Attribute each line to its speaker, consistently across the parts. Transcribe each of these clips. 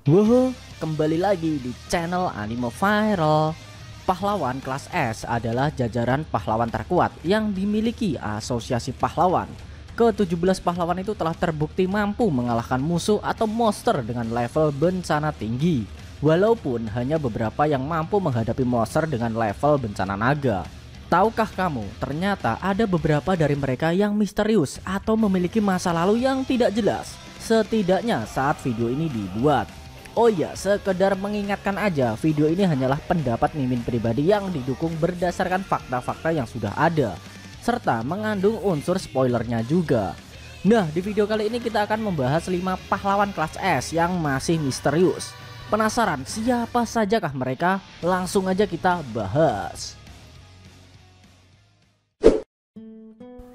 Speaker 1: Wuhu, kembali lagi di channel Anime Viral. Pahlawan kelas S adalah jajaran pahlawan terkuat yang dimiliki Asosiasi Pahlawan. Ke-17 pahlawan itu telah terbukti mampu mengalahkan musuh atau monster dengan level bencana tinggi. Walaupun hanya beberapa yang mampu menghadapi monster dengan level bencana naga. Tahukah kamu, ternyata ada beberapa dari mereka yang misterius atau memiliki masa lalu yang tidak jelas. Setidaknya saat video ini dibuat. Oh iya, sekedar mengingatkan aja, video ini hanyalah pendapat Mimin pribadi yang didukung berdasarkan fakta-fakta yang sudah ada, serta mengandung unsur spoilernya juga. Nah, di video kali ini kita akan membahas 5 pahlawan kelas S yang masih misterius. Penasaran siapa sajakah mereka? Langsung aja kita bahas.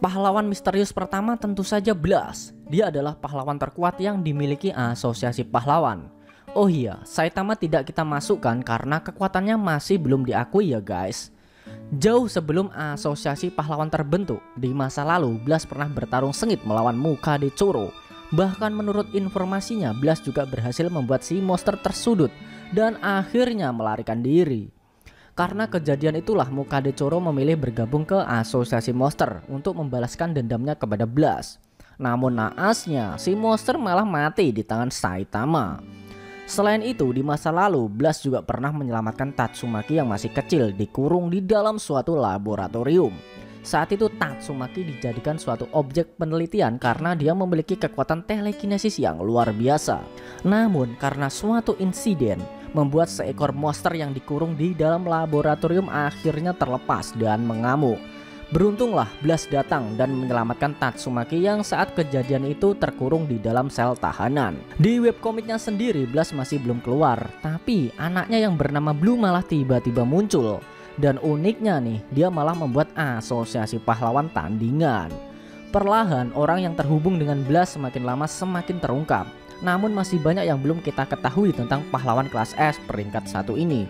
Speaker 1: Pahlawan misterius pertama tentu saja Blast. Dia adalah pahlawan terkuat yang dimiliki Asosiasi Pahlawan. Oh iya, Saitama tidak kita masukkan karena kekuatannya masih belum diakui ya guys. Jauh sebelum Asosiasi Pahlawan terbentuk, di masa lalu Blast pernah bertarung sengit melawan Mukade Choro. Bahkan menurut informasinya, Blast juga berhasil membuat si monster tersudut dan akhirnya melarikan diri. Karena kejadian itulah Mukade Choro memilih bergabung ke Asosiasi Monster untuk membalaskan dendamnya kepada Blast. Namun naasnya, si monster malah mati di tangan Saitama. Selain itu, di masa lalu Blast juga pernah menyelamatkan Tatsumaki yang masih kecil dikurung di dalam suatu laboratorium. Saat itu Tatsumaki dijadikan suatu objek penelitian karena dia memiliki kekuatan telekinesis yang luar biasa. Namun karena suatu insiden membuat seekor monster yang dikurung di dalam laboratorium akhirnya terlepas dan mengamuk. Beruntunglah Blast datang dan menyelamatkan Tatsumaki yang saat kejadian itu terkurung di dalam sel tahanan. Di webkomiknya sendiri Blast masih belum keluar, tapi anaknya yang bernama Blue malah tiba-tiba muncul. Dan uniknya nih, dia malah membuat Asosiasi Pahlawan tandingan. Perlahan orang yang terhubung dengan Blast semakin lama semakin terungkap. Namun masih banyak yang belum kita ketahui tentang pahlawan kelas S peringkat 1 ini.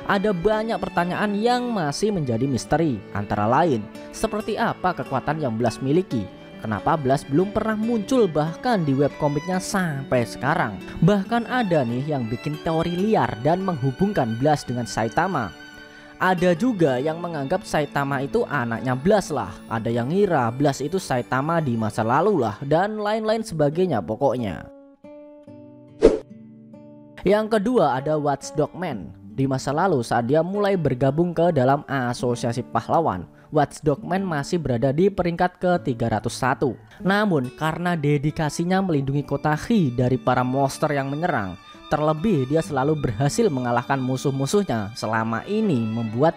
Speaker 1: Ada banyak pertanyaan yang masih menjadi misteri, antara lain seperti apa kekuatan yang Blast miliki, kenapa Blast belum pernah muncul bahkan di webkomiknya sampai sekarang. Bahkan ada nih yang bikin teori liar dan menghubungkan Blast dengan Saitama. Ada juga yang menganggap Saitama itu anaknya Blast lah, ada yang ngira Blast itu Saitama di masa lalu lah, dan lain-lain sebagainya pokoknya. Yang kedua ada Watchdog Man. Di masa lalu saat dia mulai bergabung ke dalam Asosiasi Pahlawan, Watchdog Man masih berada di peringkat ke-301. Namun karena dedikasinya melindungi Kotahi dari para monster yang menyerang, terlebih dia selalu berhasil mengalahkan musuh-musuhnya, selama ini membuat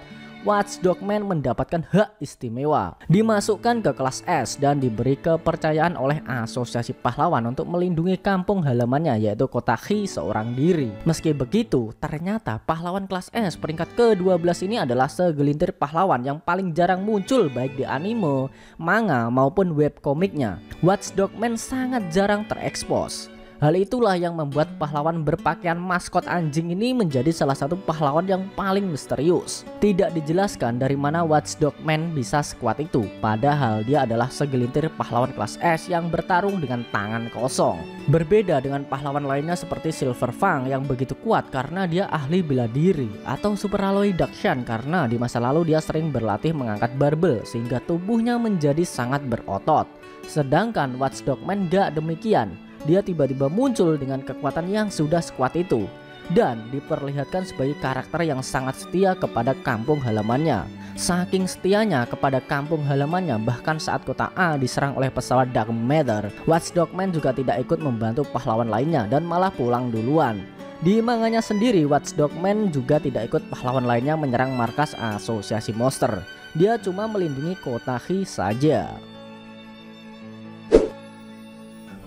Speaker 1: Watchdog Man mendapatkan hak istimewa, dimasukkan ke kelas S dan diberi kepercayaan oleh Asosiasi Pahlawan untuk melindungi kampung halamannya yaitu Kotahi seorang diri. Meski begitu, ternyata pahlawan kelas S peringkat ke-12 ini adalah segelintir pahlawan yang paling jarang muncul baik di anime, manga maupun webkomiknya. Watchdog Man sangat jarang terekspos. Hal itulah yang membuat pahlawan berpakaian maskot anjing ini menjadi salah satu pahlawan yang paling misterius. Tidak dijelaskan dari mana Watchdog Man bisa sekuat itu, padahal dia adalah segelintir pahlawan kelas S yang bertarung dengan tangan kosong. Berbeda dengan pahlawan lainnya seperti Silver Fang yang begitu kuat karena dia ahli bela diri, atau Super Aloy Dakshan karena di masa lalu dia sering berlatih mengangkat barbel sehingga tubuhnya menjadi sangat berotot. Sedangkan Watchdog Man gak demikian. Dia tiba-tiba muncul dengan kekuatan yang sudah sekuat itu dan diperlihatkan sebagai karakter yang sangat setia kepada kampung halamannya. Saking setianya kepada kampung halamannya, bahkan saat kota A diserang oleh pesawat Dark Matter, Watchdog Man juga tidak ikut membantu pahlawan lainnya dan malah pulang duluan. Di manganya sendiri, Watchdog Man juga tidak ikut pahlawan lainnya menyerang markas Asosiasi Monster. Dia cuma melindungi Kotahi saja.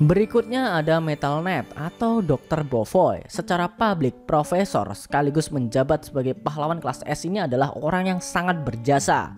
Speaker 1: Berikutnya ada Metal Knight atau Dr. Bovoy. Secara publik, profesor sekaligus menjabat sebagai pahlawan kelas S ini adalah orang yang sangat berjasa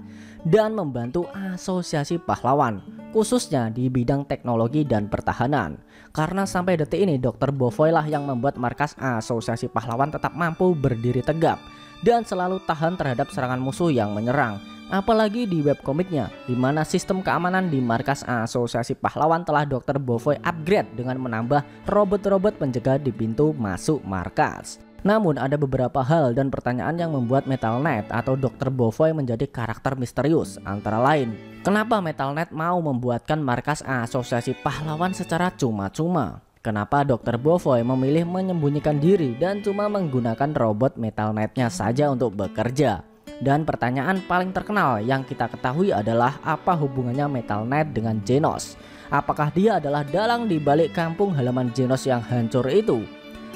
Speaker 1: dan membantu Asosiasi Pahlawan, khususnya di bidang teknologi dan pertahanan. Karena sampai detik ini Dr. Bovoy lah yang membuat markas Asosiasi Pahlawan tetap mampu berdiri tegap dan selalu tahan terhadap serangan musuh yang menyerang. apalagi di webkomiknya, di mana sistem keamanan di markas Asosiasi Pahlawan telah Dr. Bovoy upgrade dengan menambah robot-robot penjaga di pintu masuk markas. Namun ada beberapa hal dan pertanyaan yang membuat Metal Knight atau Dr. Bovoy menjadi karakter misterius. Antara lain, kenapa Metal Knight mau membuatkan markas Asosiasi Pahlawan secara cuma-cuma? Kenapa Dr. Bovoy memilih menyembunyikan diri dan cuma menggunakan robot Metal Knight-nya saja untuk bekerja? Dan pertanyaan paling terkenal yang kita ketahui adalah apa hubungannya Metal Knight dengan Genos? Apakah dia adalah dalang di balik kampung halaman Genos yang hancur itu?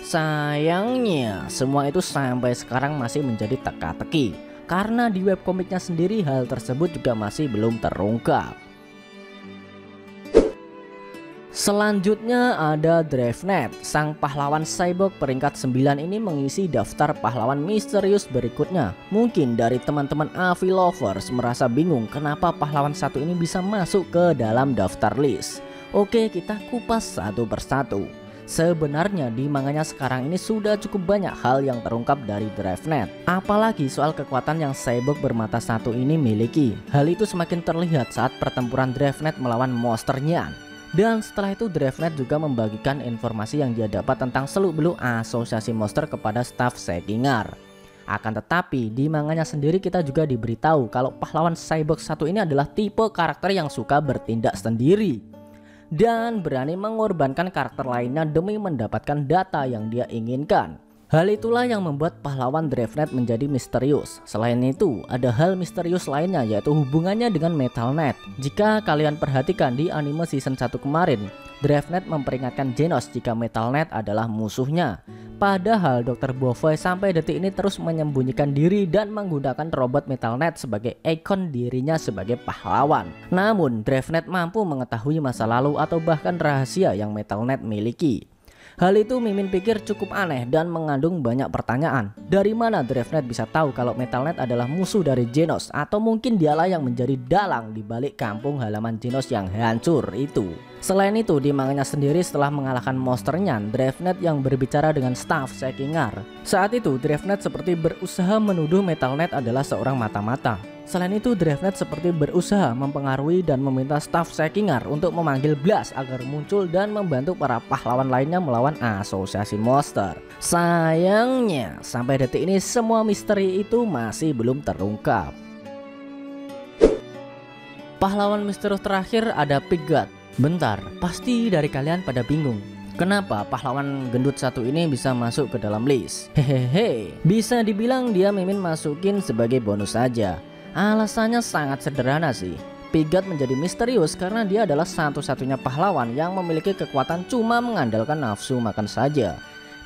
Speaker 1: Sayangnya semua itu sampai sekarang masih menjadi teka-teki, karena di webkomiknya sendiri hal tersebut juga masih belum terungkap. Selanjutnya ada Dravenett, sang pahlawan cyborg peringkat 9 ini mengisi daftar pahlawan misterius berikutnya. Mungkin dari teman-teman AV lovers merasa bingung kenapa pahlawan satu ini bisa masuk ke dalam daftar list. Oke, kita kupas satu persatu. Sebenarnya di manganya sekarang ini sudah cukup banyak hal yang terungkap dari Dravenett, apalagi soal kekuatan yang cyborg bermata satu ini miliki. Hal itu semakin terlihat saat pertempuran Dravenett melawan Monster Nyan. Dan setelah itu Dravenett juga membagikan informasi yang dia dapat tentang seluk-beluk asosiasi monster kepada staf Sekingar. Akan tetapi di manganya sendiri kita juga diberitahu kalau pahlawan cyborg satu ini adalah tipe karakter yang suka bertindak sendiri dan berani mengorbankan karakter lainnya demi mendapatkan data yang dia inginkan. Hal itulah yang membuat pahlawan Dravenett menjadi misterius. Selain itu, ada hal misterius lainnya yaitu hubungannya dengan Metal Knight. Jika kalian perhatikan di anime season 1 kemarin, Dravenett memperingatkan Genos jika Metal Knight adalah musuhnya. Padahal Dr. Bovoy sampai detik ini terus menyembunyikan diri dan menggunakan robot Metal Knight sebagai ikon dirinya sebagai pahlawan. Namun, Dravenett mampu mengetahui masa lalu atau bahkan rahasia yang Metal Knight miliki. Hal itu Mimin pikir cukup aneh dan mengandung banyak pertanyaan. Dari mana Dravenett bisa tahu kalau Metal Knight adalah musuh dari Genos? Atau mungkin dialah yang menjadi dalang di balik kampung halaman Genos yang hancur itu? Selain itu, di manganya sendiri setelah mengalahkan Monster Nyan, Dravenett yang berbicara dengan staf Sekingar. Saat itu Dravenett seperti berusaha menuduh Metal Knight adalah seorang mata-mata. Selain itu, Dravenett seperti berusaha mempengaruhi dan meminta staf Sekingar untuk memanggil Blast agar muncul dan membantu para pahlawan lainnya melawan asosiasi monster. Sayangnya, sampai detik ini semua misteri itu masih belum terungkap. Pahlawan misterius terakhir ada Piggat. Bentar, pasti dari kalian pada bingung. Kenapa pahlawan gendut satu ini bisa masuk ke dalam list? Hehehe, bisa dibilang dia Mimin masukin sebagai bonus saja. Alasannya sangat sederhana sih. Piggat menjadi misterius karena dia adalah satu-satunya pahlawan yang memiliki kekuatan cuma mengandalkan nafsu makan saja.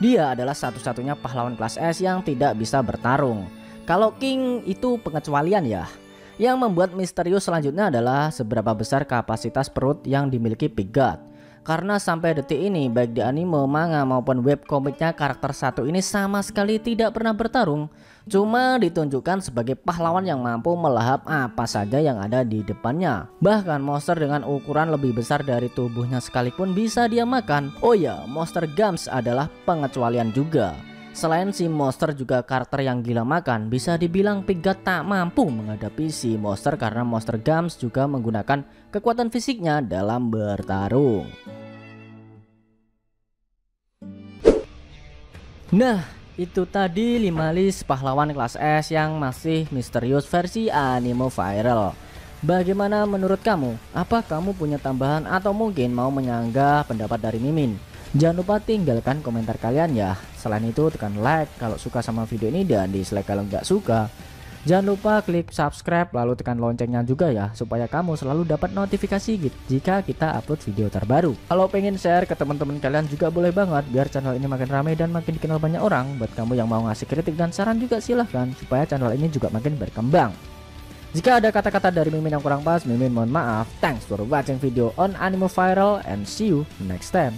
Speaker 1: Dia adalah satu-satunya pahlawan kelas S yang tidak bisa bertarung. Kalau King itu pengecualian ya. Yang membuat misterius selanjutnya adalah seberapa besar kapasitas perut yang dimiliki Piggat. Karena sampai detik ini baik di anime, manga maupun webkomiknya karakter satu ini sama sekali tidak pernah bertarung. Cuma ditunjukkan sebagai pahlawan yang mampu melahap apa saja yang ada di depannya. Bahkan monster dengan ukuran lebih besar dari tubuhnya sekalipun bisa dia makan. Oh ya, Monster Gams adalah pengecualian juga. Selain si monster juga karakter yang gila makan, bisa dibilang Piggat tak mampu menghadapi si monster karena Monster Gams juga menggunakan kekuatan fisiknya dalam bertarung. Nah, itu tadi 5 list pahlawan kelas S yang masih misterius versi anime viral. Bagaimana menurut kamu? Apa kamu punya tambahan atau mungkin mau menyanggah pendapat dari Mimin? Jangan lupa tinggalkan komentar kalian ya. Selain itu tekan like kalau suka sama video ini dan dislike kalau nggak suka. Jangan lupa klik subscribe lalu tekan loncengnya juga ya, supaya kamu selalu dapat notifikasi jika kita upload video terbaru. Kalau pengen share ke teman-teman kalian juga boleh banget, biar channel ini makin ramai dan makin dikenal banyak orang. Buat kamu yang mau ngasih kritik dan saran juga silahkan, supaya channel ini juga makin berkembang. Jika ada kata-kata dari Mimin yang kurang pas, Mimin mohon maaf. Thanks for watching video on anime viral and see you next time.